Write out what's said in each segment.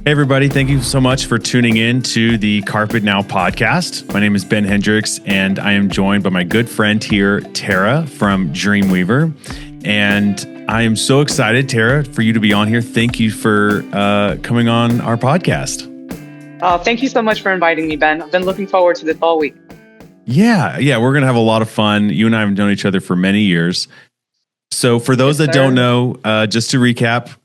Hey, everybody. Thank you so much for tuning in to the Carpet Now podcast. My name is Ben Hendrix, and I am joined by my good friend here, Tera from Dreamweaver. And I am so excited, Tera, for you to be on here. Thank you for coming on our podcast. Thank you so much for inviting me, Ben. I've been looking forward to this all week. Yeah, we're going to have a lot of fun. You and I have known each other for many years. So for those that don't know, just to recap,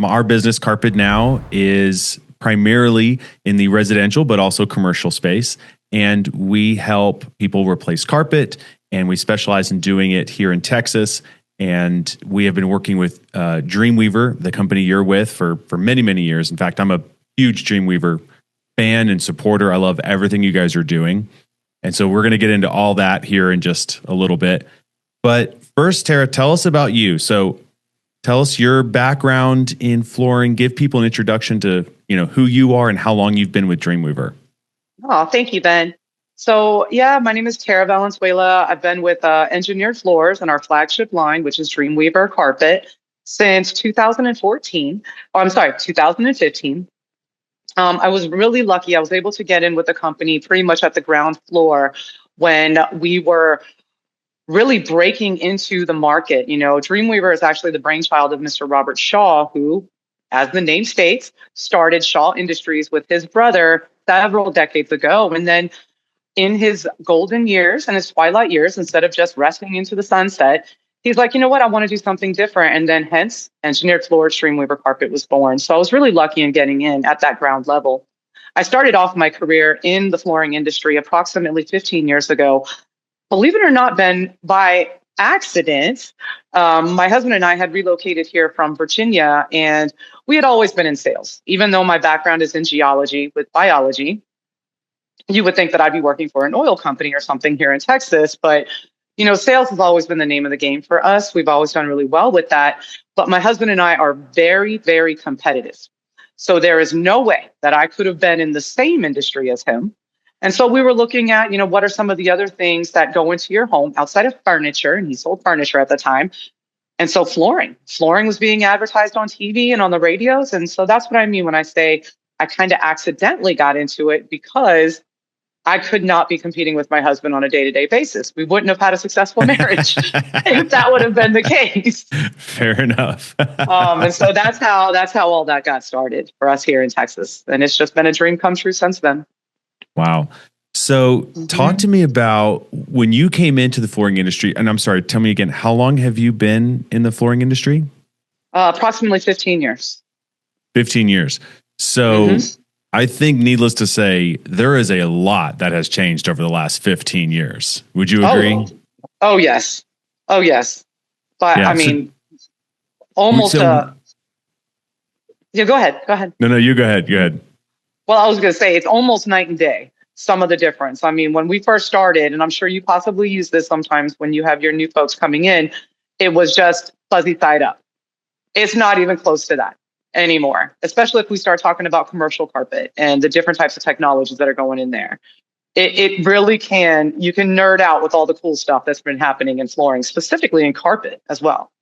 our business, Carpet Now, is primarily in the residential, but also commercial space. And we help people replace carpet, and we specialize in doing it here in Texas. And we have been working with Dreamweaver, the company you're with, for many, many years. In fact, I'm a huge Dreamweaver fan and supporter. I love everything you guys are doing. And so we're going to get into all that here in just a little bit. But first, Tera, tell us about you. So tell us your background in flooring. Give people an introduction to, who you are and how long you've been with Dreamweaver. Oh, thank you, Ben. So, my name is Tera Valenzuela. I've been with Engineered Floors and our flagship line, which is Dreamweaver Carpet, since 2015. I was really lucky. I was able to get in with the company pretty much at the ground floor when we were really breaking into the market. Dreamweaver is actually the brainchild of Mr. Robert Shaw, who, as the name states, started Shaw Industries with his brother several decades ago. And then in his golden years and his twilight years, instead of just resting into the sunset, he's like, you know what, I want to do something different. And then hence Engineered Floors Dreamweaver Carpet was born. So I was really lucky in getting in at that ground level. I started off my career in the flooring industry approximately 15 years ago. Believe it or not, Ben, by accident, my husband and I had relocated here from Virginia, and we had always been in sales. Even though my background is in geology with biology, you would think that I'd be working for an oil company or something here in Texas. But, sales has always been the name of the game for us. We've always done really well with that. But my husband and I are very, very competitive. So there is no way that I could have been in the same industry as him. And so we were looking at, what are some of the other things that go into your home outside of furniture? And he sold furniture at the time. And so flooring was being advertised on TV and on the radios. And so that's what I mean when I say I kind of accidentally got into it, because I could not be competing with my husband on a day-to-day basis. We wouldn't have had a successful marriage if that would have been the case. Fair enough. And so that's how all that got started for us here in Texas. And it's just been a dream come true since then. Wow. So talk to me about when you came into the flooring industry, and I'm sorry, tell me again, how long have you been in the flooring industry? Approximately 15 years. 15 years. So I think, needless to say, there is a lot that has changed over the last 15 years. Would you agree? Oh yes. But yeah, almost. Go ahead. No, you go ahead. Well, I was going to say it's almost night and day, some of the difference. When we first started, and I'm sure you possibly use this sometimes when you have your new folks coming in, it was just fuzzy side up. It's not even close to that anymore, especially if we start talking about commercial carpet and the different types of technologies that are going in there. It really you can nerd out with all the cool stuff that's been happening in flooring, specifically in carpet as well.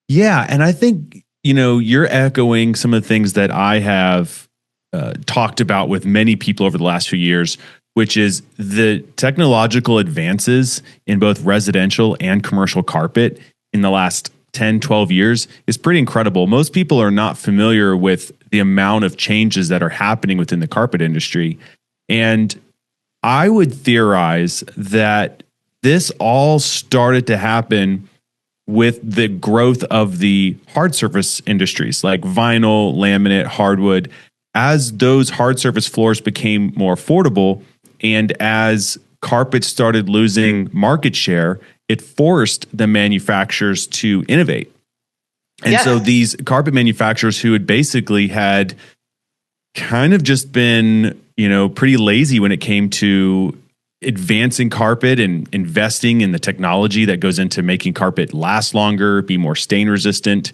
Yeah. And I think, you're echoing some of the things that I have talked about with many people over the last few years, which is the technological advances in both residential and commercial carpet in the last 10, 12 years is pretty incredible. Most people are not familiar with the amount of changes that are happening within the carpet industry. And I would theorize that this all started to happen with the growth of the hard surface industries like vinyl, laminate, hardwood. As those hard surface floors became more affordable, and as carpet started losing market share, it forced the manufacturers to innovate. And so these carpet manufacturers who had basically had kind of just been, pretty lazy when it came to advancing carpet and investing in the technology that goes into making carpet last longer, be more stain resistant.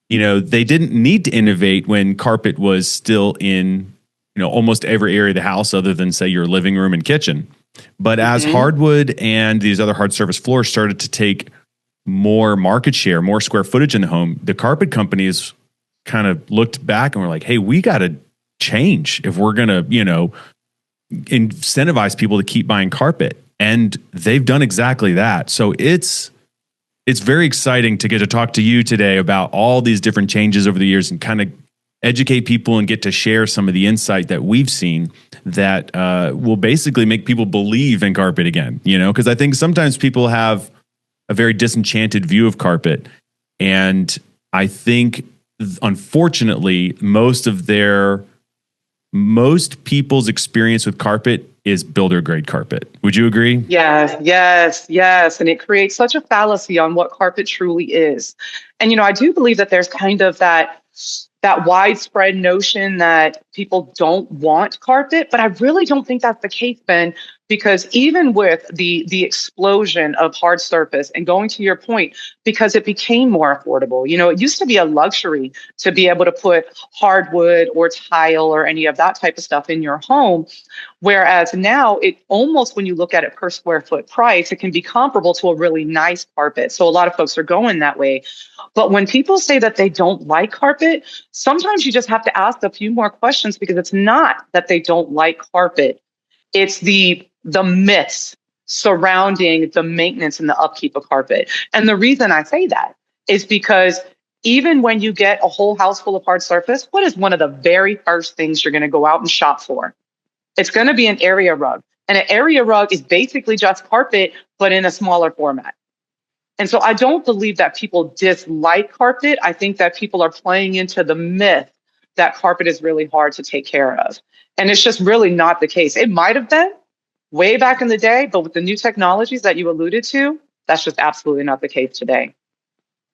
They didn't need to innovate when carpet was still in, almost every area of the house other than, say, your living room and kitchen. But as hardwood and these other hard surface floors started to take more market share, more square footage in the home, the carpet companies kind of looked back and were like, hey, we got to change, if we're going to, incentivize people to keep buying carpet. And they've done exactly that. So it's very exciting to get to talk to you today about all these different changes over the years and kind of educate people and get to share some of the insight that we've seen that will basically make people believe in carpet again, because I think sometimes people have a very disenchanted view of carpet. And I think, unfortunately, most people's experience with carpet is builder grade carpet. Would you agree? Yes. And it creates such a fallacy on what carpet truly is. And, I do believe that there's kind of that widespread notion that people don't want carpet, but I really don't think that's the case, Ben, because even with the explosion of hard surface and going to your point, because it became more affordable, it used to be a luxury to be able to put hardwood or tile or any of that type of stuff in your home. Whereas now it almost, when you look at it per square foot price, it can be comparable to a really nice carpet. So a lot of folks are going that way. But when people say that they don't like carpet, sometimes you just have to ask a few more questions, because it's not that they don't like carpet. It's the myths surrounding the maintenance and the upkeep of carpet. And the reason I say that is because even when you get a whole house full of hard surface, what is one of the very first things you're going to go out and shop for? It's going to be an area rug. And an area rug is basically just carpet, but in a smaller format. And so I don't believe that people dislike carpet. I think that people are playing into the myth that carpet is really hard to take care of. And it's just really not the case. It might have been way back in the day, but with the new technologies that you alluded to, that's just absolutely not the case today.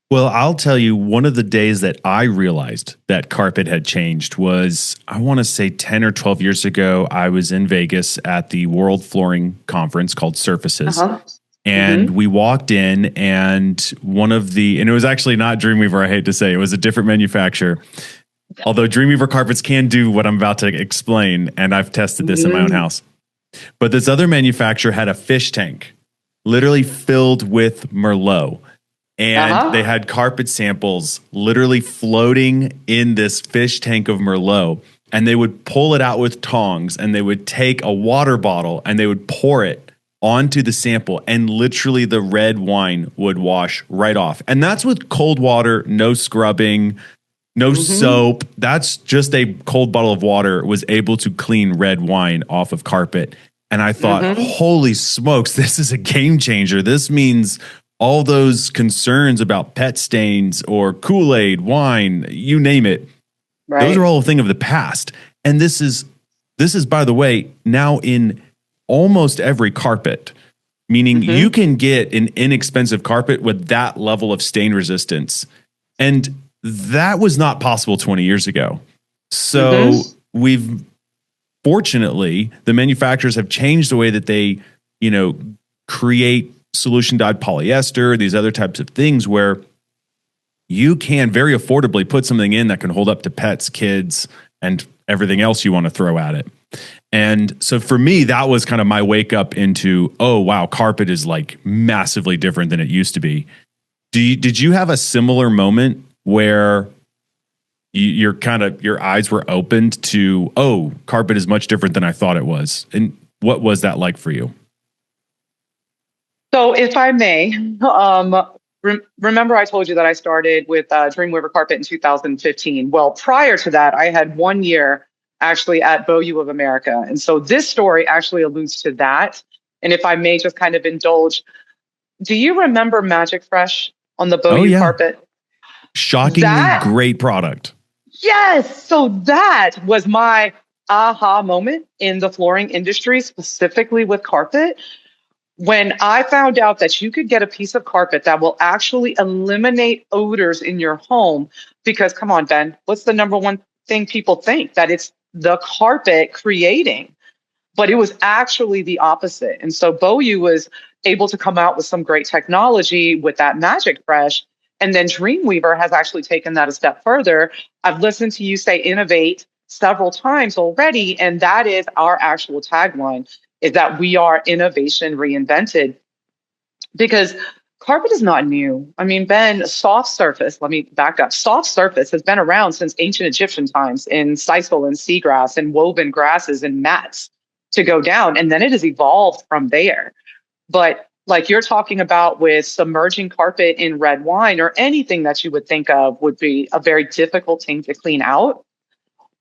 Well, I'll tell you, one of the days that I realized that carpet had changed was, I want to say 10 or 12 years ago, I was in Vegas at the World Flooring Conference called Surfaces. And we walked in, and and it was actually not Dreamweaver, I hate to say, it was a different manufacturer. Although Dreamweaver carpets can do what I'm about to explain, and I've tested this in my own house. But this other manufacturer had a fish tank literally filled with Merlot. And they had carpet samples literally floating in this fish tank of Merlot. And they would pull it out with tongs, and they would take a water bottle and they would pour it onto the sample, and literally the red wine would wash right off. And that's with cold water, no scrubbing, no soap. That's just a cold bottle of water was able to clean red wine off of carpet. And I thought, holy smokes, this is a game changer. This means all those concerns about pet stains or Kool-Aid, wine, you name it. Right. Those are all a thing of the past. And this is, by the way, now in almost every carpet, meaning you can get an inexpensive carpet with that level of stain resistance. And that was not possible 20 years ago. So fortunately, the manufacturers have changed the way that they, create solution dyed polyester, these other types of things where you can very affordably put something in that can hold up to pets, kids, and everything else you want to throw at it. And so for me, that was kind of my wake up into, oh, wow, carpet is like massively different than it used to be. Did you have a similar moment where your eyes were opened to, oh, carpet is much different than I thought it was? And what was that like for you? So if I may, remember I told you that I started with Dreamweaver Carpet in 2015. Well, prior to that, I had 1 year actually at BOU of America. And so this story actually alludes to that. And if I may just kind of indulge, do you remember Magic Fresh on the BOU carpet? Shockingly great product. Yes. So that was my aha moment in the flooring industry, specifically with carpet. When I found out that you could get a piece of carpet that will actually eliminate odors in your home, because come on, Ben, what's the number one thing people think? That it's the carpet creating, but it was actually the opposite. And so BOU was able to come out with some great technology with that Magic Fresh. And then Dreamweaver has actually taken that a step further. I've listened to you say innovate several times already, and that is our actual tagline, is that we are innovation reinvented. Because Carpet is not new. I mean, Ben, soft surface, let me back up. Soft surface has been around since ancient Egyptian times in sisal and seagrass and woven grasses and mats to go down. And then it has evolved from there. But like you're talking about with submerging carpet in red wine or anything that you would think of would be a very difficult thing to clean out.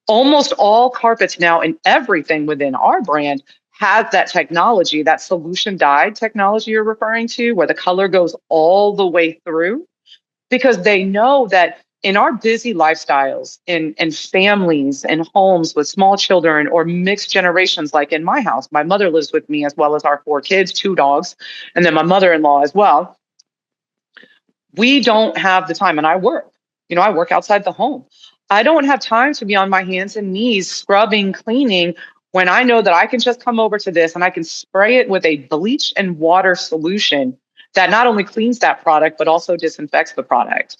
Almost all carpets now and everything within our brand has that technology, that solution dyed technology you're referring to, where the color goes all the way through, because they know that in our busy lifestyles, in families and homes with small children or mixed generations, like in my house, my mother lives with me as well as our 4 kids, 2 dogs, and then my mother-in-law as well. We don't have the time, and I work. I work outside the home. I don't have time to be on my hands and knees scrubbing, cleaning, when I know that I can just come over to this and I can spray it with a bleach and water solution that not only cleans that product, but also disinfects the product.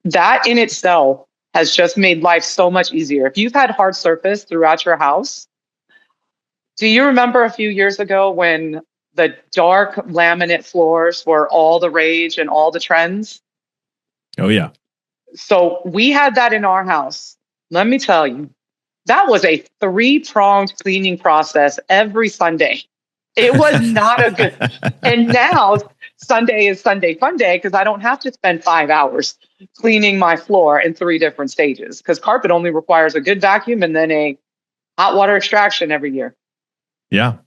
That in itself has just made life so much easier. If you've had hard surface throughout your house, do you remember a few years ago when the dark laminate floors were all the rage and all the trends? Oh, yeah. So we had that in our house. Let me tell you, that was a 3-pronged cleaning process every Sunday. It was not a good. And now Sunday is Sunday fun day because I don't have to spend 5 hours cleaning my floor in 3 different stages, because carpet only requires a good vacuum and then a hot water extraction every year. Yeah.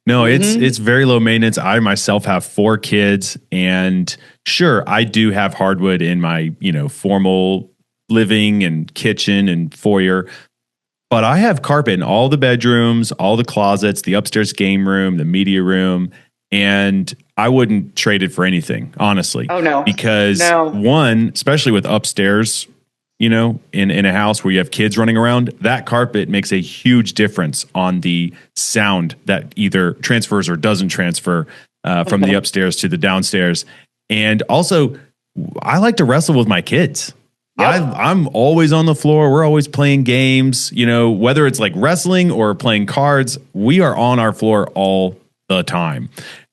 No, it's very low maintenance. I myself have 4 kids, and sure, I do have hardwood in my, formal living and kitchen and foyer, but I have carpet in all the bedrooms, all the closets, the upstairs game room, the media room, and I wouldn't trade it for anything, honestly. Oh, no. Because one, especially with upstairs, in a house where you have kids running around, that carpet makes a huge difference on the sound that either transfers or doesn't transfer from the upstairs to the downstairs. And also, I like to wrestle with my kids. Yep. I'm always on the floor. We're always playing games, whether it's like wrestling or playing cards, we are on our floor all the time.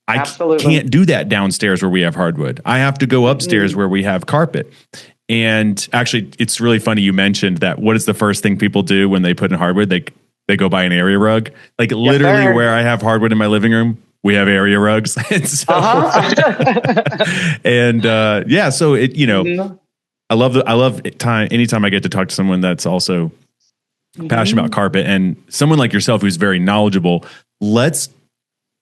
Absolutely. I can't do that downstairs where we have hardwood. I have to go upstairs where we have carpet. And actually, it's really funny you mentioned that. What is the first thing people do when they put in hardwood? They go buy an area rug. Like literally where I have hardwood in my living room, we have area rugs. And so, so it, I love time. Anytime I get to talk to someone that's also passionate about carpet and someone like yourself who's very knowledgeable, let's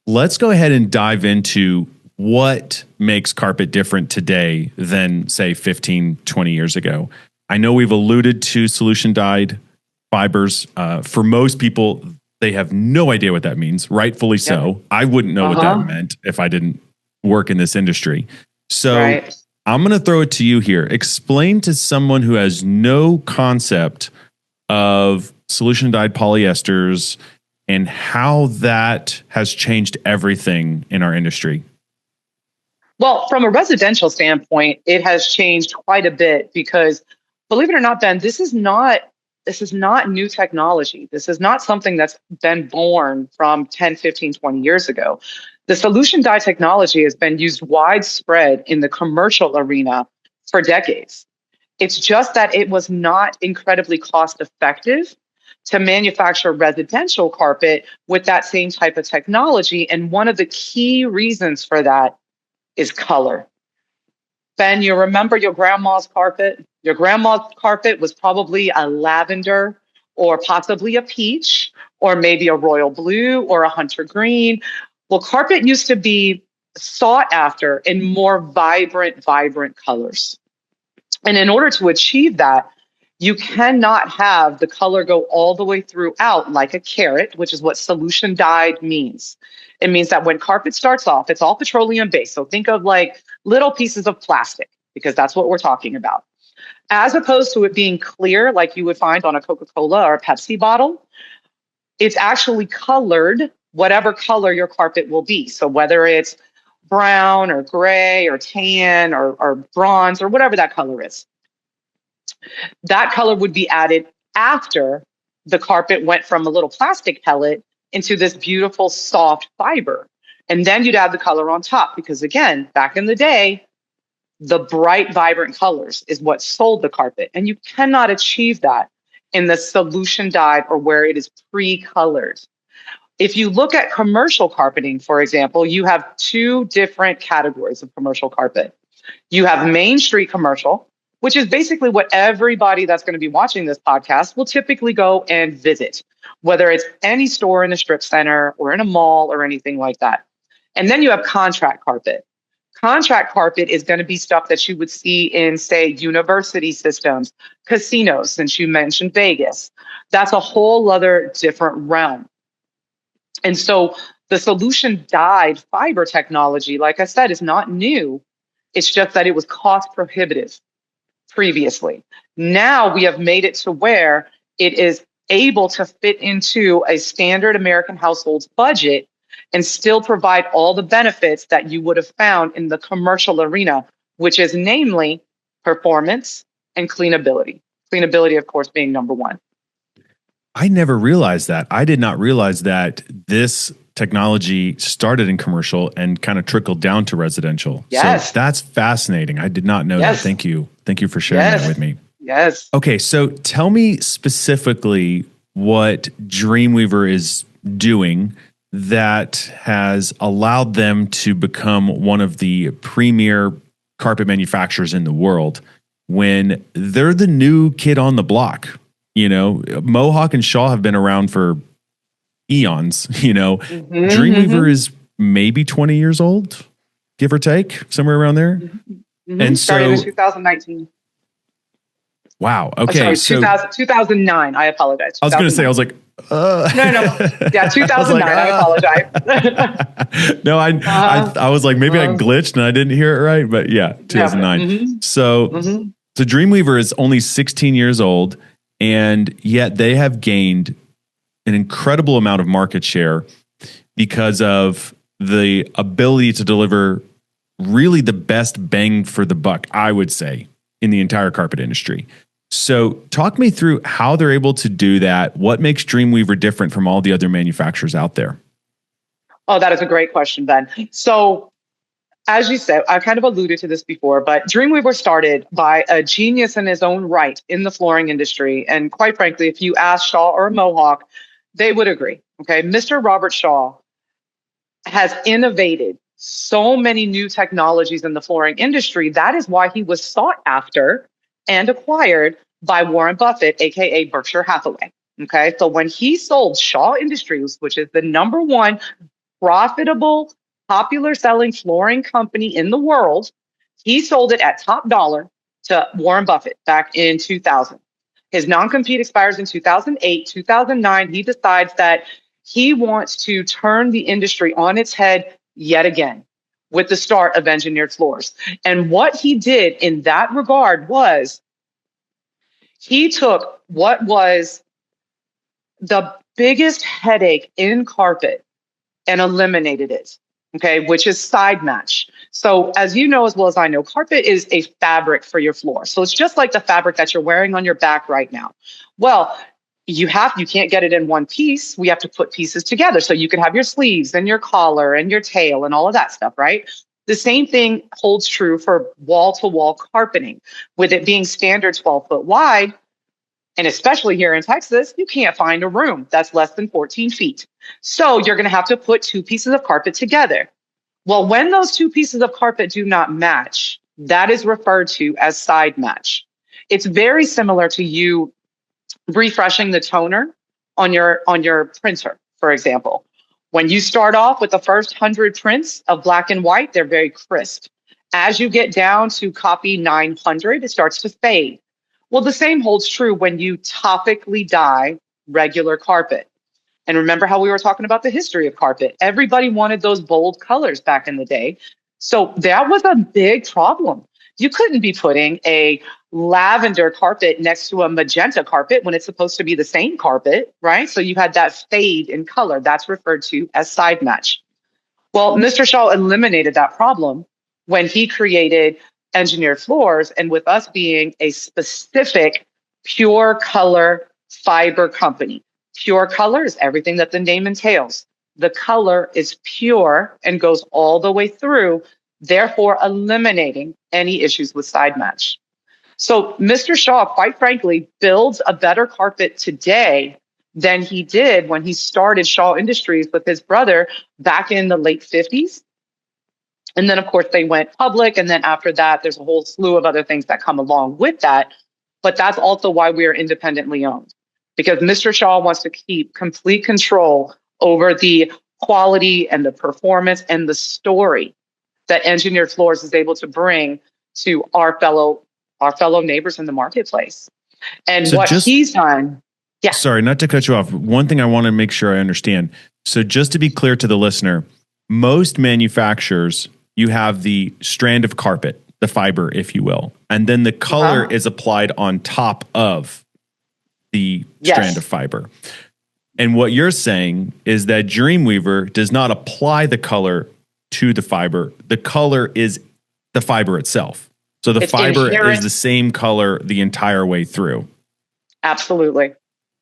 go ahead and dive into what makes carpet different today than, say, 15, 20 years ago. I know we've alluded to solution dyed fibers. For most people, they have no idea what that means, rightfully so. I wouldn't know what that meant if I didn't work in this industry. So I'm going to throw it to you here. Explain to someone who has no concept of solution dyed polyesters and how that has changed everything in our industry. Well, from a residential standpoint, it has changed quite a bit because, believe it or not, Ben, this is not new technology. This is not something that's been born from 10, 15, 20 years ago. The solution dye technology has been used widespread in the commercial arena for decades. It's just that it was not incredibly cost effective to manufacture residential carpet with that same type of technology. And one of the key reasons for that is color. Ben, you remember your grandma's carpet? Your grandma's carpet was probably a lavender or possibly a peach or maybe a royal blue or a hunter green. Well, carpet used to be sought after in more vibrant colors. And in order to achieve that, you cannot have the color go all the way throughout like a carrot, which is what solution dyed means. It means that when carpet starts off, it's all petroleum based. So think of like little pieces of plastic, because that's what we're talking about. As opposed to it being clear, like you would find on a Coca-Cola or a Pepsi bottle, it's actually colored, whatever color your carpet will be. So whether it's brown or gray or tan or bronze or whatever that color is, that color would be added after the carpet went from a little plastic pellet into this beautiful soft fiber. And then you'd add the color on top because, again, back in the day, the bright, vibrant colors is what sold the carpet. And you cannot achieve that in the solution dyed or where it is pre-colored. If you look at commercial carpeting, for example, you have two different categories of commercial carpet. You have Main Street commercial, which is basically what everybody that's going to be watching this podcast will typically go and visit, whether it's any store in a strip center or in a mall or anything like that. And then you have contract carpet. Contract carpet is going to be stuff that you would see in, say, university systems, casinos, since you mentioned Vegas. That's a whole other different realm. And so the solution dyed fiber technology, like I said, is not new. It's just that it was cost prohibitive previously. Now we have made it to where it is able to fit into a standard American household's budget and still provide all the benefits that you would have found in the commercial arena, which is namely performance and cleanability. Cleanability, of course, being number one. I never realized that. I did not realize that this technology started in commercial and kind of trickled down to residential. Yes. So that's fascinating. I did not know that. Thank you. Thank you for sharing that with me. Yes. Okay, so tell me specifically what Dreamweaver is doing that has allowed them to become one of the premier carpet manufacturers in the world when they're the new kid on the block. You know, Mohawk and Shaw have been around for eons. You know, Dreamweaver is maybe 20 years old, give or take, somewhere around there. And started in 2019. Wow. Okay. So 2009. I apologize. I was going to say, I was like, no. Yeah, 2009. I apologize. No, I was like, maybe I glitched and I didn't hear it right. But yeah, 2009. So Dreamweaver is only 16 years old, and yet they have gained an incredible amount of market share because of the ability to deliver really the best bang for the buck, I would say, in the entire carpet industry. So talk me through how they're able to do that. What makes Dreamweaver different from all the other manufacturers out there? Oh, that is a great question, Ben. So as you said, I kind of alluded to this before, but Dreamweaver started by a genius in his own right in the flooring industry. And quite frankly, if you ask Shaw or Mohawk, they would agree. Okay. Mr. Robert Shaw has innovated so many new technologies in the flooring industry. That is why he was sought after and acquired by Warren Buffett, aka Berkshire Hathaway. Okay. So when he sold Shaw Industries, which is the number one profitable, popular selling flooring company in the world, he sold it at top dollar to Warren Buffett back in 2000. His non-compete expires in 2008, 2009. He decides that he wants to turn the industry on its head yet again with the start of engineered floors. And what he did in that regard was he took what was the biggest headache in carpet and eliminated it, okay, which is side match. So as you know as well as I know, carpet is a fabric for your floor. So it's just like the fabric that you're wearing on your back right now. Well, you can't get it in one piece. We have to put pieces together. So you can have your sleeves and your collar and your tail and all of that stuff, right? The same thing holds true for wall-to-wall carpeting. With it being standard 12 foot wide, and especially here in Texas, you can't find a room that's less than 14 feet. So you're going to have to put two pieces of carpet together. Well, when those two pieces of carpet do not match, that is referred to as side match. It's very similar to you refreshing the toner on your printer, for example. When you start off with the first 100 prints of black and white, they're very crisp. As you get down to copy 900, it starts to fade. Well, the same holds true when you topically dye regular carpet. And remember how we were talking about the history of carpet. Everybody wanted those bold colors back in the day. So that was a big problem. You couldn't be putting a lavender carpet next to a magenta carpet when it's supposed to be the same carpet, right? So you had that fade in color. That's referred to as side match. Well, Mr. Shaw eliminated that problem when he created engineered floors, and with us being a specific pure color fiber company. Pure color is everything that the name entails. the color is pure and goes all the way through, therefore eliminating any issues with side match. So Mr. Shaw, quite frankly, builds a better carpet today than he did when he started Shaw Industries with his brother back in the late 50s. And then, of course, they went public. And then after that, there's a whole slew of other things that come along with that. But that's also why we are independently owned, because Mr. Shaw wants to keep complete control over the quality and the performance and the story that Engineered Floors is able to bring to our fellow neighbors in the marketplace. And so what he's done. Yeah. Sorry, not to cut you off. One thing I want to make sure I understand. So just to be clear to the listener, most manufacturers, you have the strand of carpet, the fiber, if you will, and then the color is applied on top of the strand of fiber. And what you're saying is that Dreamweaver does not apply the color to the fiber. The color is the fiber itself. So the fiber is the same color the entire way through. Absolutely.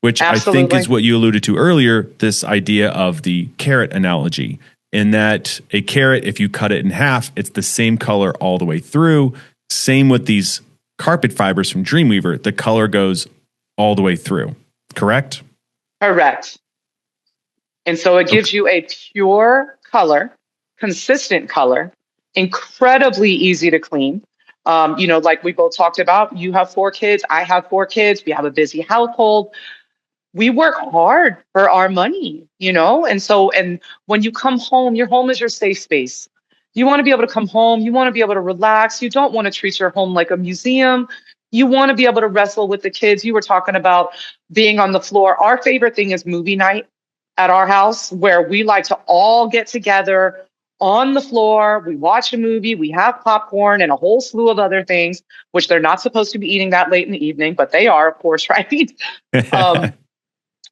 Which I think is what you alluded to earlier, this idea of the carrot analogy, in that a carrot, if you cut it in half, it's the same color all the way through. Same with these carpet fibers from Dreamweaver. The color goes all the way through. Correct? Correct. And so it gives you a pure color, consistent color, incredibly easy to clean. Like we both talked about, you have 4 kids, I have 4 kids, we have a busy household. We work hard for our money, and when you come home, your home is your safe space. You want to be able to come home. You want to be able to relax. You don't want to treat your home like a museum. You want to be able to wrestle with the kids. You were talking about being on the floor. Our favorite thing is movie night at our house, where we like to all get together on the floor. We watch a movie. We have popcorn and a whole slew of other things, which they're not supposed to be eating that late in the evening, but they are, of course, right?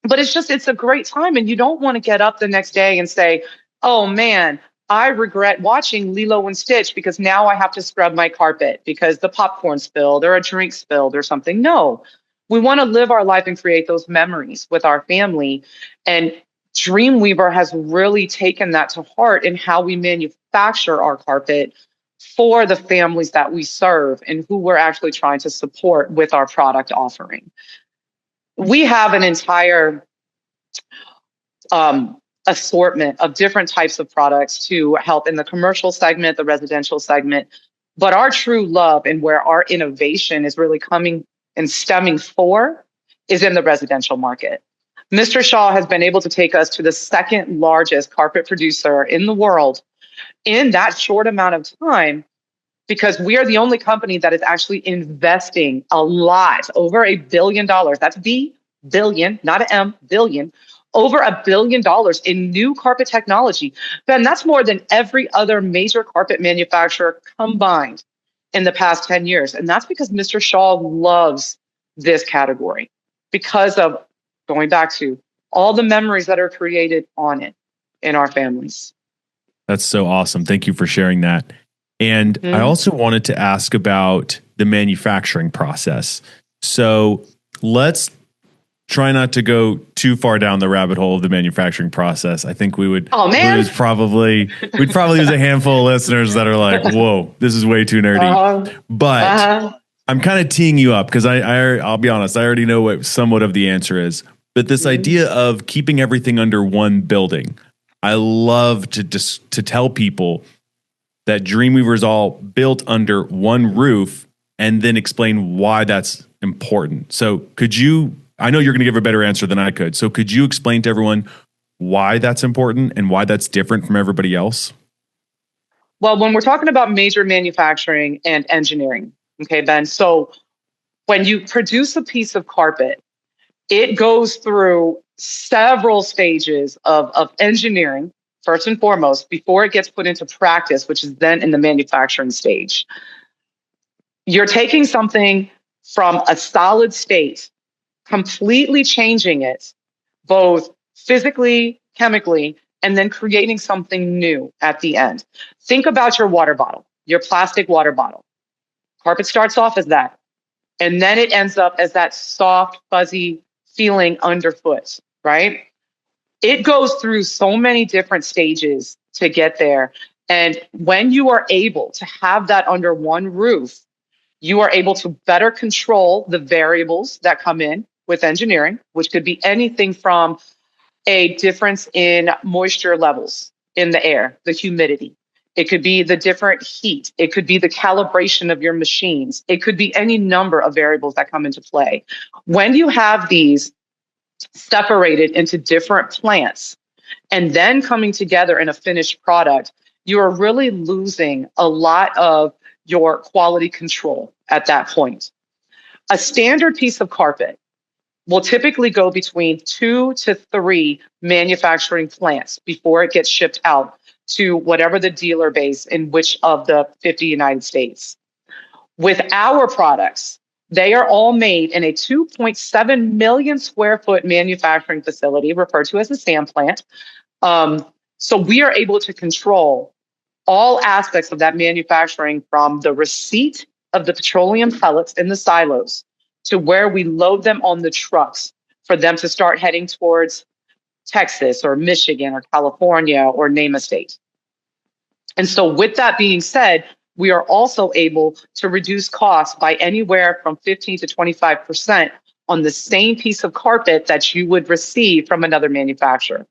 But it's a great time. And you don't want to get up the next day and say, oh, man, I regret watching Lilo and Stitch because now I have to scrub my carpet because the popcorn spilled or a drink spilled or something. No, we want to live our life and create those memories with our family. And Dreamweaver has really taken that to heart in how we manufacture our carpet for the families that we serve and who we're actually trying to support with our product offering. We have an entire assortment of different types of products to help in the commercial segment, the residential segment. But our true love and where our innovation is really coming and stemming for is in the residential market. Mr. Shaw has been able to take us to the second largest carpet producer in the world in that short amount of time, because we are the only company that is actually investing a lot, over $1 billion. That's B, billion, not an M, billion. Over $1 billion in new carpet technology. Ben, that's more than every other major carpet manufacturer combined in the past 10 years. And that's because Mr. Shaw loves this category because of, going back to, all the memories that are created on it in our families. That's so awesome. Thank you for sharing that. And I also wanted to ask about the manufacturing process. So let's try not to go too far down the rabbit hole of the manufacturing process. I think we would. Oh man, we'd probably lose a handful of listeners that are like, "Whoa, this is way too nerdy." But I'm kind of teeing you up because I'll be honest, I already know what somewhat of the answer is. But this idea of keeping everything under one building, I love to tell people that Dreamweaver is all built under one roof, and then explain why that's important. So could you? I know you're going to give a better answer than I could. So could you explain to everyone why that's important and why that's different from everybody else? Well, when we're talking about major manufacturing and engineering, okay, Ben, so when you produce a piece of carpet, it goes through several stages of engineering, first and foremost, before it gets put into practice, which is then in the manufacturing stage. You're taking something from a solid state, completely changing it, both physically, chemically, and then creating something new at the end. Think about your water bottle, your plastic water bottle. Carpet starts off as that, and then it ends up as that soft, fuzzy feeling underfoot, right? It goes through so many different stages to get there. And when you are able to have that under one roof, you are able to better control the variables that come in with engineering, which could be anything from a difference in moisture levels in the air, the humidity. It could be the different heat. It could be the calibration of your machines. It could be any number of variables that come into play. When you have these separated into different plants and then coming together in a finished product, you are really losing a lot of your quality control at that point. A standard piece of carpet will typically go between 2 to 3 manufacturing plants before it gets shipped out to whatever the dealer base in which of the 50 United States. With our products, they are all made in a 2.7 million square foot manufacturing facility referred to as the SAM plant. So we are able to control all aspects of that manufacturing, from the receipt of the petroleum pellets in the silos to where we load them on the trucks for them to start heading towards Texas or Michigan or California or name a state. And so with that being said, we are also able to reduce costs by anywhere from 15 to 25% on the same piece of carpet that you would receive from another manufacturer.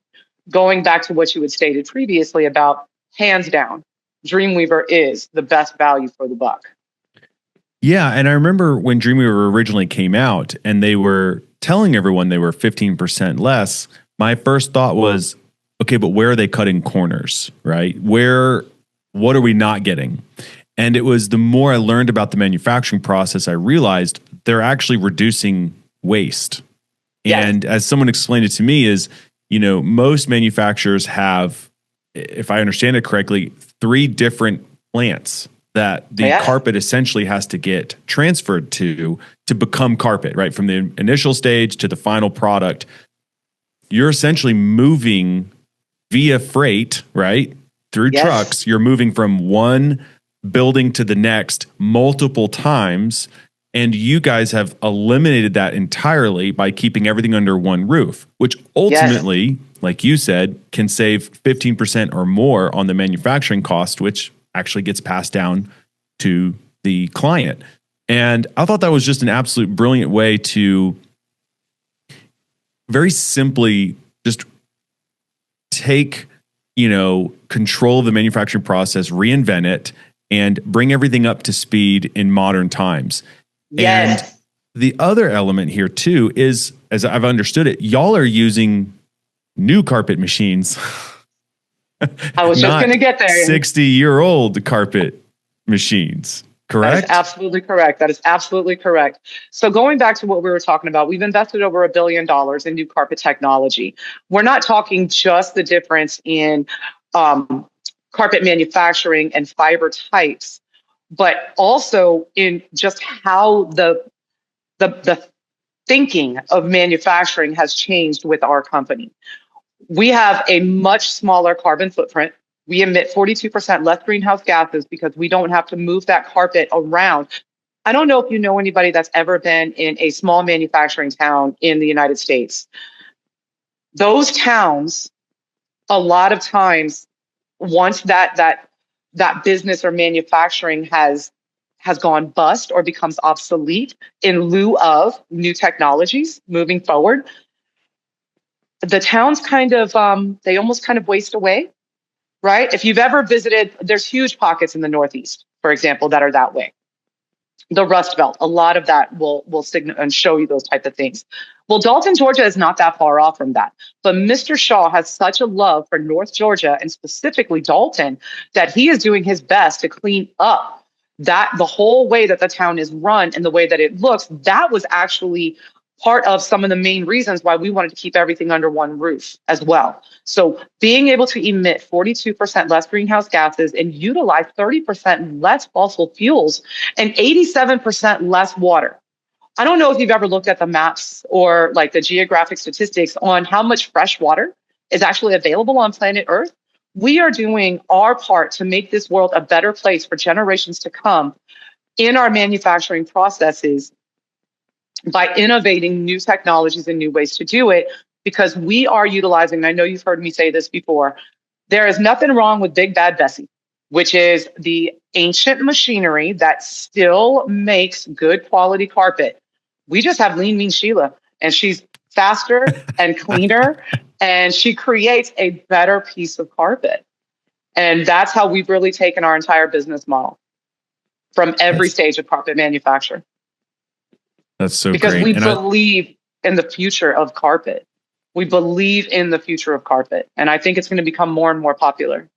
Going back to what you had stated previously about, hands down, Dreamweaver is the best value for the buck. Yeah, and I remember when Dreamweaver originally came out and they were telling everyone they were 15% less, my first thought was, okay, but where are they cutting corners, right? What are we not getting? And it was the more I learned about the manufacturing process, I realized they're actually reducing waste. Yes. And as someone explained it to me is, most manufacturers have, if I understand it correctly, 3 different plants that the carpet essentially has to get transferred to become carpet, right? From the initial stage to the final product. You're essentially moving via freight, right? Through trucks. You're moving from one building to the next multiple times. And you guys have eliminated that entirely by keeping everything under one roof, which ultimately, like you said, can save 15% or more on the manufacturing cost, which actually gets passed down to the client. And I thought that was just an absolute brilliant way to very simply just take, control of the manufacturing process, reinvent it, and bring everything up to speed in modern times. Yes. And the other element here too is, as I've understood it, y'all are using new carpet machines. I was just going to get there. 60-year-old carpet machines, correct? That is absolutely correct. That is absolutely correct. So going back to what we were talking about, we've invested over $1 billion in new carpet technology. We're not talking just the difference in carpet manufacturing and fiber types, but also in just how the thinking of manufacturing has changed with our company. We have a much smaller carbon footprint. We emit 42% less greenhouse gases because we don't have to move that carpet around. I don't know if you know anybody that's ever been in a small manufacturing town in the United States. Those towns, a lot of times, once that business or manufacturing has gone bust or becomes obsolete in lieu of new technologies moving forward, the towns they almost kind of waste away, right? If you've ever visited, there's huge pockets in the Northeast, for example, that are that way. The Rust Belt, a lot of that will signal and show you those type of things. Well, Dalton, Georgia is not that far off from that. But Mr. Shaw has such a love for North Georgia and specifically Dalton that he is doing his best to clean up the whole way that the town is run and the way that it looks. That was actually part of some of the main reasons why we wanted to keep everything under one roof as well. So being able to emit 42% less greenhouse gases and utilize 30% less fossil fuels and 87% less water. I don't know if you've ever looked at the maps or like the geographic statistics on how much fresh water is actually available on planet Earth. We are doing our part to make this world a better place for generations to come in our manufacturing processes by innovating new technologies and new ways to do it, because we are utilizing, and I know you've heard me say this before, there is nothing wrong with Big Bad Bessie, which is the ancient machinery that still makes good quality carpet. We just have Lean Mean Sheila, and she's faster and cleaner, and she creates a better piece of carpet. And that's how we've really taken our entire business model from every stage of carpet manufacture. That's so because great. we believe in the future of carpet. We believe in the future of carpet. And I think it's going to become more and more popular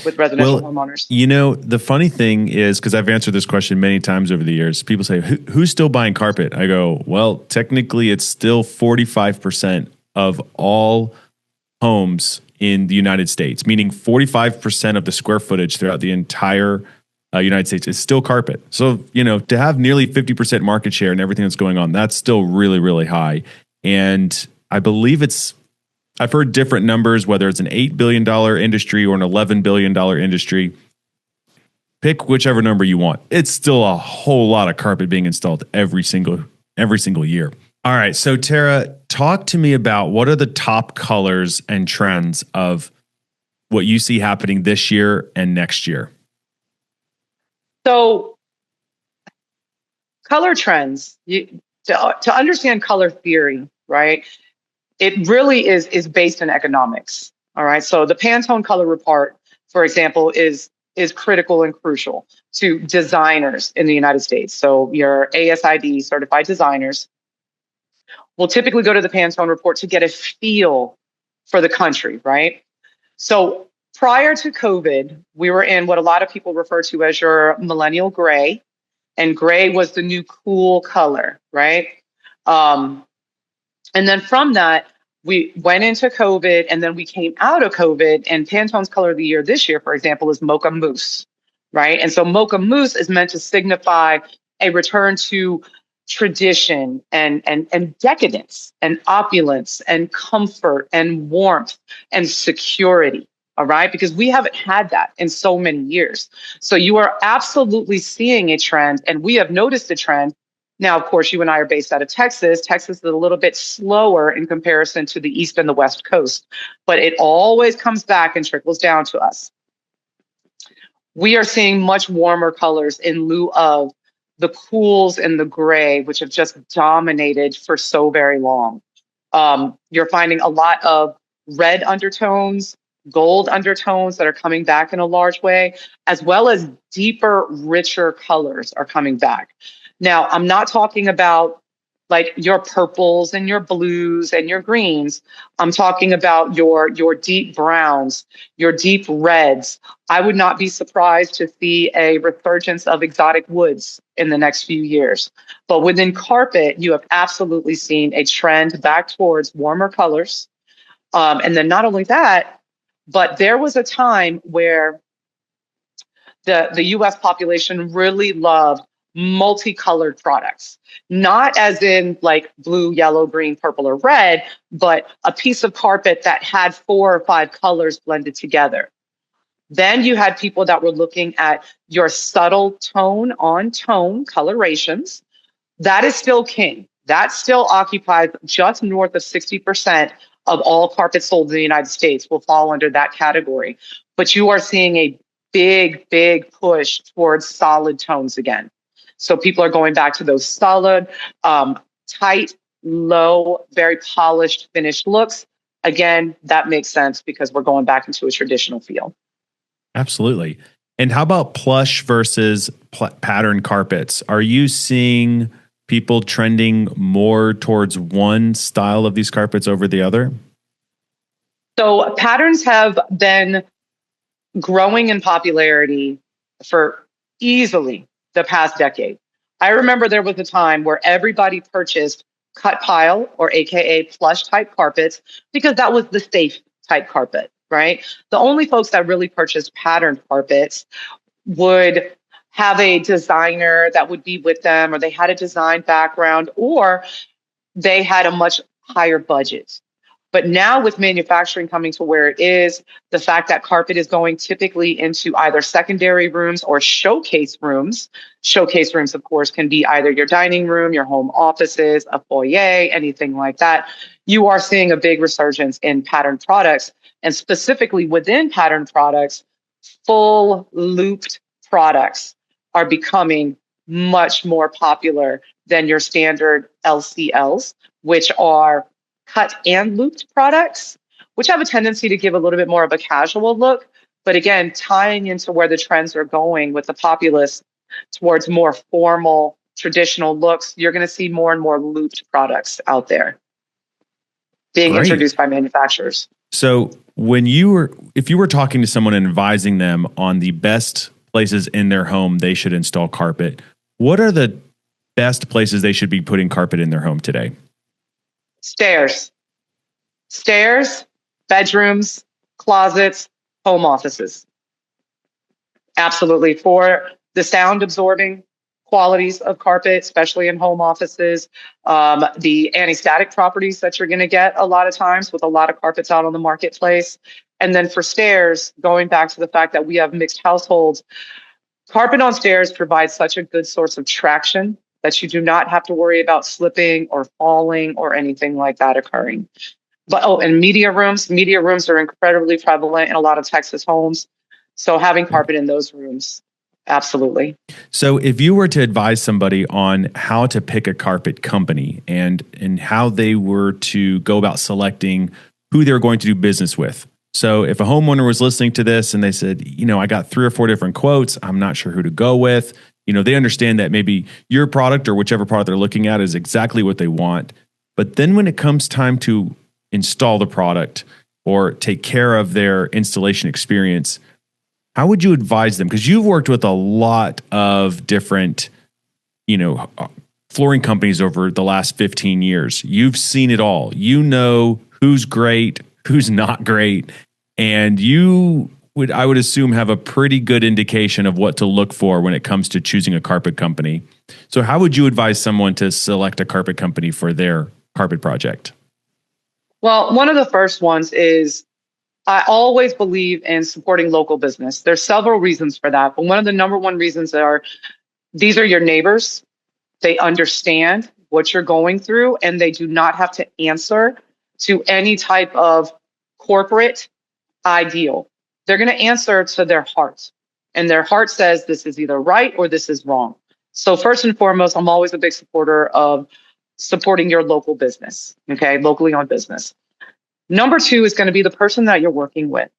with residential homeowners. You know, the funny thing is, because I've answered this question many times over the years, people say, who's still buying carpet? I go, well, technically it's still 45% of all homes in the United States, meaning 45% of the square footage throughout the entire United States is still carpet. So, you know, to have nearly 50% market share and everything that's going on, that's still really, really high. And I believe I've heard different numbers, whether it's an $8 billion industry or an $11 billion industry. Pick whichever number you want. It's still a whole lot of carpet being installed every single year. All right. So Tera, talk to me about what are the top colors and trends of what you see happening this year and next year? So color trends, to understand color theory, right? It really is based in economics. All right. So the Pantone color report, for example, is critical and crucial to designers in the United States. So your ASID certified designers will typically go to the Pantone report to get a feel for the country, right? So prior to COVID, we were in what a lot of people refer to as your millennial gray, and gray was the new cool color, right? And then from that, we went into COVID, and then we came out of COVID, and Pantone's color of the year this year, for example, is Mocha Mousse, right? And so Mocha Mousse is meant to signify a return to tradition and decadence and opulence and comfort and warmth and security. All right. Because we haven't had that in so many years. So you are absolutely seeing a trend, and we have noticed a trend. Now, of course, you and I are based out of Texas. Texas is a little bit slower in comparison to the East and the West Coast, but it always comes back and trickles down to us. We are seeing much warmer colors in lieu of the cools and the gray, which have just dominated for so very long. You're finding a lot of red undertones, gold undertones that are coming back in a large way, as well as deeper, richer colors are coming back. Now, I'm not talking about like your purples and your blues and your greens. I'm talking about your deep browns, your deep reds. I would not be surprised to see a resurgence of exotic woods in the next few years. But within carpet, you have absolutely seen a trend back towards warmer colors. And then not only that, but there was a time where the US population really loved multicolored products, not as in like blue, yellow, green, purple, or red, but a piece of carpet that had 4 or 5 colors blended together. Then you had people that were looking at your subtle tone on tone colorations. That is still king. That still occupies just north of 60% of all carpets sold in the United States will fall under that category. But you are seeing a big push towards solid tones again. So people are going back to those solid, tight, low, very polished, finished looks. Again, that makes sense because we're going back into a traditional feel. Absolutely. And how about plush versus pattern carpets? Are you seeing people trending more towards one style of these carpets over the other? So patterns have been growing in popularity for easily the past decade. I remember there was a time where everybody purchased cut pile or AKA plush type carpets because that was the safe type carpet, right? The only folks that really purchased patterned carpets would have a designer that would be with them, or they had a design background, or they had a much higher budget. But now with manufacturing coming to where it is, the fact that carpet is going typically into either secondary rooms or showcase rooms. Showcase rooms, of course, can be either your dining room, your home offices, a foyer, anything like that. You are seeing a big resurgence in pattern products, and specifically within pattern products, full looped products are becoming much more popular than your standard LCLs, which are cut and looped products, which have a tendency to give a little bit more of a casual look. But again, tying into where the trends are going with the populace towards more formal, traditional looks, you're going to see more and more looped products out there being introduced by manufacturers. So if you were talking to someone and advising them on the best places in their home they should install carpet, what are the best places they should be putting carpet in their home today? Stairs, bedrooms, closets, home offices. Absolutely. For the sound absorbing qualities of carpet, especially in home offices, the anti-static properties that you're going to get a lot of times with a lot of carpets out on the marketplace. And then for stairs, going back to the fact that we have mixed households, carpet on stairs provides such a good source of traction that you do not have to worry about slipping or falling or anything like that occurring. But and media rooms are incredibly prevalent in a lot of Texas homes. So having carpet in those rooms, absolutely. So if you were to advise somebody on how to pick a carpet company and how they were to go about selecting who they're going to do business with. So if a homeowner was listening to this and they said, I got 3 or 4 different quotes, I'm not sure who to go with. They understand that maybe your product or whichever product they're looking at is exactly what they want. But then when it comes time to install the product or take care of their installation experience, how would you advise them? Because you've worked with a lot of different, flooring companies over the last 15 years. You've seen it all. You know who's great, who's not great. And I would assume, have a pretty good indication of what to look for when it comes to choosing a carpet company. So how would you advise someone to select a carpet company for their carpet project? Well, one of the first ones is I always believe in supporting local business. There's several reasons for that, but one of the number one reasons these are your neighbors. They understand what you're going through, and they do not have to answer to any type of corporate ideal. They're going to answer to their heart, and their heart says this is either right or this is wrong. So first and foremost, I'm always a big supporter of supporting your local business, okay, locally owned business. Number 2 is going to be the person that you're working with.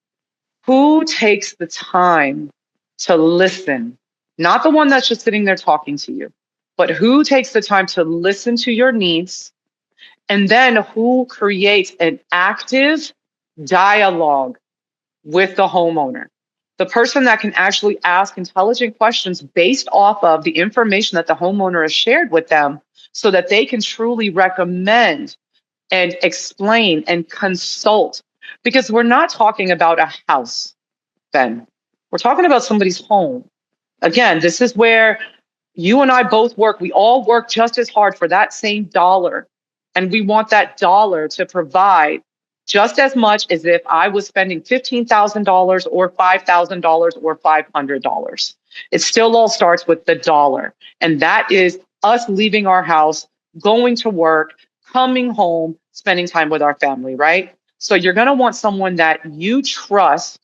Who takes the time to listen? Not the one that's just sitting there talking to you, but who takes the time to listen to your needs, and then who creates an active dialogue with the homeowner. The person that can actually ask intelligent questions based off of the information that the homeowner has shared with them so that they can truly recommend and explain and consult. Because we're not talking about a house, Ben. We're talking about somebody's home. Again, this is where you and I both work. We all work just as hard for that same dollar. And we want that dollar to provide just as much as if I was spending $15,000 or $5,000 or $500. It still all starts with the dollar. And that is us leaving our house, going to work, coming home, spending time with our family, right? So you're going to want someone that you trust,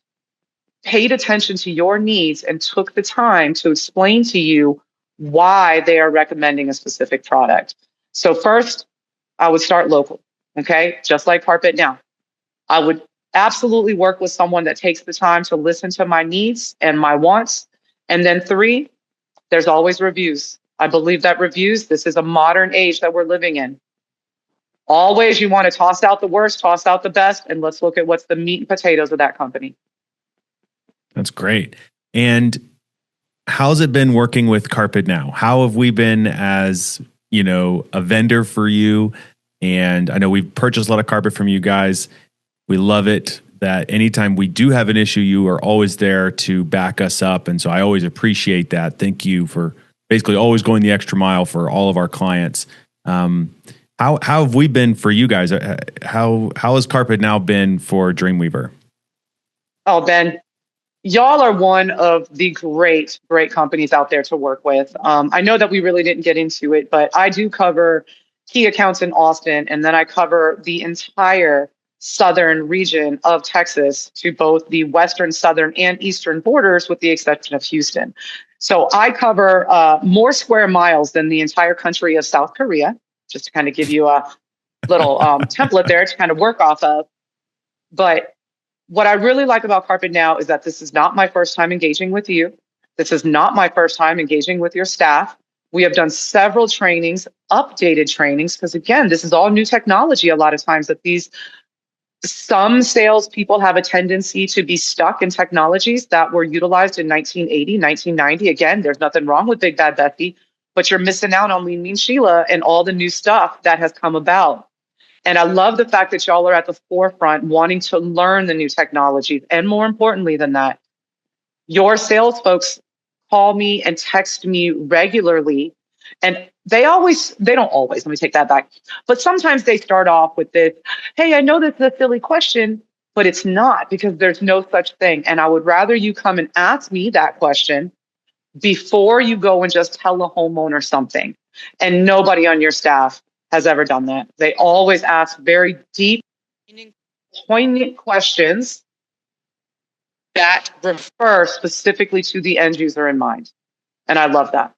paid attention to your needs, and took the time to explain to you why they are recommending a specific product. So first, I would start local, okay? Just like carpet now. I would absolutely work with someone that takes the time to listen to my needs and my wants. And then 3, there's always reviews. I believe that reviews, this is a modern age that we're living in. Always you want to toss out the worst, toss out the best, and let's look at what's the meat and potatoes of that company. That's great. And how's it been working with carpet now? How have we been as, a vendor for you? And I know we've purchased a lot of carpet from you guys. We love it that anytime we do have an issue, you are always there to back us up. And so I always appreciate that. Thank you for basically always going the extra mile for all of our clients. How have we been for you guys? How has carpet now been for Dreamweaver? Oh, Ben, y'all are one of the great, great companies out there to work with. I know that we really didn't get into it, but I do cover key accounts in Austin, and then I cover the entire southern region of Texas to both the western, southern, and eastern borders, with the exception of Houston. So I cover more square miles than the entire country of South Korea, just to kind of give you a little template there to kind of work off of. But what I really like about Carpet Now is that this is not my first time engaging with you. This is not my first time engaging with your staff. We have done several trainings, updated trainings, because again, this is all new technology a lot of times that some salespeople have a tendency to be stuck in technologies that were utilized in 1980, 1990. Again, there's nothing wrong with Big Bad Bessie, but you're missing out on Lean Mean Sheila and all the new stuff that has come about. And I love the fact that y'all are at the forefront wanting to learn the new technologies. And more importantly than that, your sales folks call me and text me regularly. And they don't always, let me take that back. But sometimes they start off with this, hey, I know this is a silly question, but it's not, because there's no such thing. And I would rather you come and ask me that question before you go and just tell a homeowner something. And nobody on your staff has ever done that. They always ask very deep, poignant questions that refer specifically to the end user in mind. And I love that.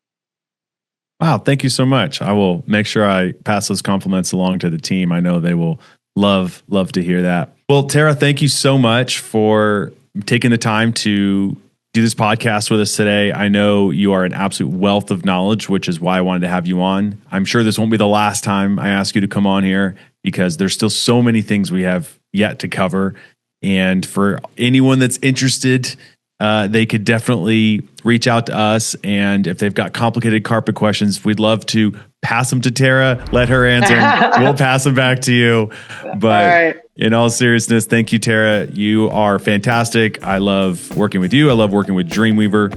Wow, thank you so much. I will make sure I pass those compliments along to the team. I know they will love to hear that. Well, Tera, thank you so much for taking the time to do this podcast with us today. I know you are an absolute wealth of knowledge, which is why I wanted to have you on. I'm sure this won't be the last time I ask you to come on here, because there's still so many things we have yet to cover. And for anyone that's interested, they could definitely reach out to us. And if they've got complicated carpet questions, we'd love to pass them to Tera, let her answer them. We'll pass them back to you. But in all seriousness, thank you, Tera. You are fantastic. I love working with you. I love working with Dreamweaver.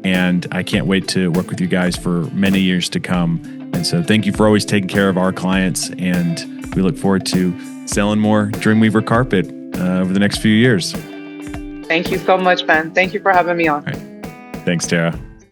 And I can't wait to work with you guys for many years to come. And so thank you for always taking care of our clients. And we look forward to selling more Dreamweaver carpet over the next few years. Thank you so much, Ben. Thank you for having me on. All right. Thanks, Tera.